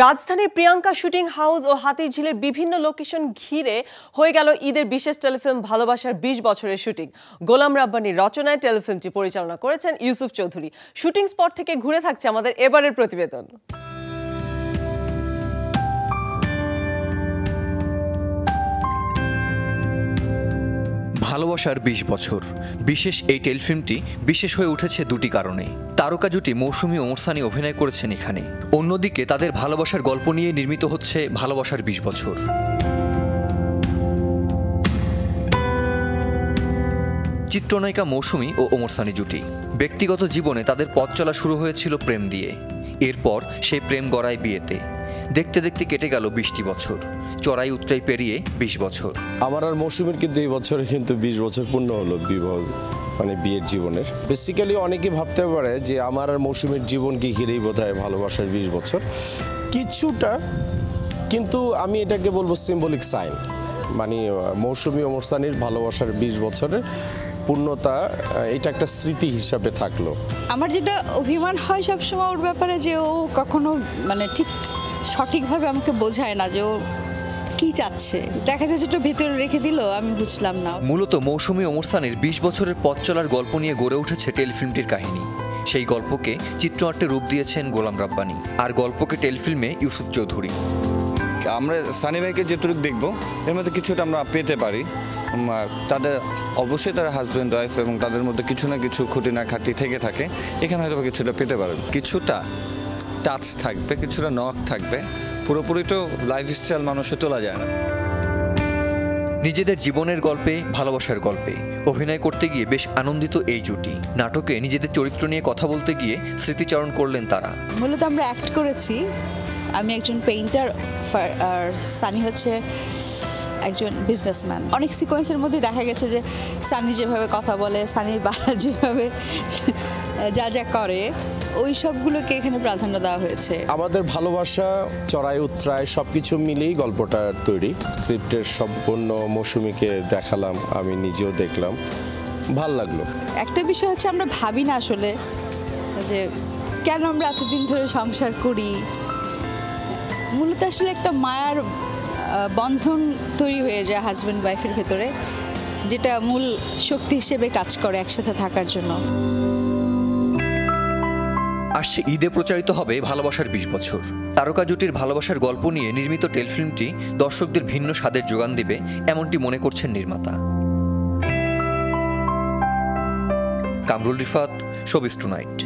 রাজধানীর Priyanka shooting house ও হাতিরঝিলের বিভিন্ন location ঘিরে হয়ে গেল ঈদের বিশেষ টেলিফিল্ম ভালোবাসার ২০ বছরের শুটিং। গোলাম রাব্বানীর রচনায় টেলিফিল্মটি পরিচালনা করেছেন ইউসুফ চৌধুরী। শুটিং স্পট থেকে ঘুরে থাকছে আমাদের এবারের প্রতিবেদন। ভালোবাসার ২০ বছর বিশেষ এই টেলিফিল্মটি বিশেষ হয়ে উঠেছে দুটি কারণে। তারকা জুটি মৌসুমী ওমর সানি অভিনয় করেছেন এখানে, অন্যদিকে তাদের ভালোবাসার গল্প নিয়ে নির্মিত হচ্ছে ভালোবাসার ২০ বছর। চিত্রনায়িকা মৌসুমী ও ওমর সানি জুটি ব্যক্তিগত জীবনে তাদের পথ চলা শুরু হয়েছিল প্রেম দিয়ে, এরপর সেই প্রেম গড়ায় বিয়েতে। দেখতে দেখতে কেটে গেল ২০টি বছর, চড়াই উতরাই পেরিয়ে ২০ বছর। আমার আর মৌসুমীর কিন্তু এই বছরে কিন্তু ২০ বছর পূর্ণ হলো বিবাহ বিয়ের জীবনের। বেসিক্যালি অনেকে ভাবতে পারে যে আমার আর মৌসুমীর জীবনকে ঘিরেই বোধহয় ভালোবাসার ২০ বছর, কিছুটা, কিন্তু আমি এটাকে বলবো সিম্বলিক সাইন। মৌসুমী ওমর সানির ভালোবাসার ২০ বছরের পূর্ণতা, এটা একটা স্মৃতি হিসাবে থাকলো। আমার যেটা অভিমান হয় সবসময় ওর ব্যাপারে, যে ও কখনো ঠিক সঠিকভাবে আমাকে বোঝায় না যে ও কি চাচ্ছে। দেখা যায় যেটা ভেতরে রেখে দিল, আমি বুঝলাম না। মূলত মৌসুমী ওমর সানির ২০ বছরের পথ চলার গল্প নিয়ে গড়ে উঠেছে টেলিফিল্মটির কাহিনী। সেই গল্পকে চিত্রনাট্যে রূপ দিয়েছেন গোলাম রাব্বানী, আর গল্পকে টেলিফিল্মে ইউসুফ চৌধুরী। আমরা সানি ভাইকে যেটুকু দেখবো এর মধ্যে কিছুটা আমরা পেতে পারি। তাদের অবশ্যই তারা হাজব্যান্ড ওয়াইফ এবং তাদের মধ্যে কিছু না কিছু খুঁটিনাখাটি থেকে থাকে, এখানে হয়তো কিছুটা পেতে পারেন। কিছুটা টাচ থাকবে, কিছুটা নখ থাকবে, পুরোপুরি তো লাইফস্টাইল মানুষে তোলা যায় না। নিজেদের জীবনের গল্পে, ভালোবাসার গল্পে অভিনয় করতে গিয়ে বেশ আনন্দিত এই জুটি। নাটকে নিজেদের চরিত্র নিয়ে কথা বলতে গিয়ে স্মৃতিচারণ করলেন তারা। মূলত আমরা অ্যাক্ট করেছি, আমি একজন পেইন্টার আর সানি হচ্ছে একজন বিজনেসম্যান। অনেক সিকোয়েন্সের মধ্যে দেখা গেছে যে সানি যেভাবে কথা বলে, সানির বাবা যেভাবে যা যা করে, ওই সবগুলোকে এখানে প্রাধান্য দেওয়া হয়েছে। আমাদের ভালোবাসা চড়াই উতরাই সবকিছু মিলেই গল্পটা তৈরি। স্ক্রিপ্টের সম্পূর্ণ মৌসুমীকে দেখালাম, আমি নিজেও দেখলাম, ভাল লাগলো। একটা বিষয় হচ্ছে আমরা ভাবি না আসলে যে কেন আমরা এতদিন ধরে সংসার করি। মূলত আসলে একটা মায়ার বন্ধন তৈরি হয়ে যায় হাজব্যান্ড ওয়াইফের ভেতরে, যেটা মূল শক্তি হিসেবে কাজ করে একসাথে থাকার জন্য। আসছে ঈদে প্রচারিত হবে ভালোবাসার ২০ বছর। তারকা জুটির ভালোবাসার গল্প নিয়ে নির্মিত টেলিফিল্মটি দর্শকদের ভিন্ন স্বাদের যোগান দেবে, এমনটি মনে করছেন নির্মাতা। Kamrul Rifat, showbiz tonight.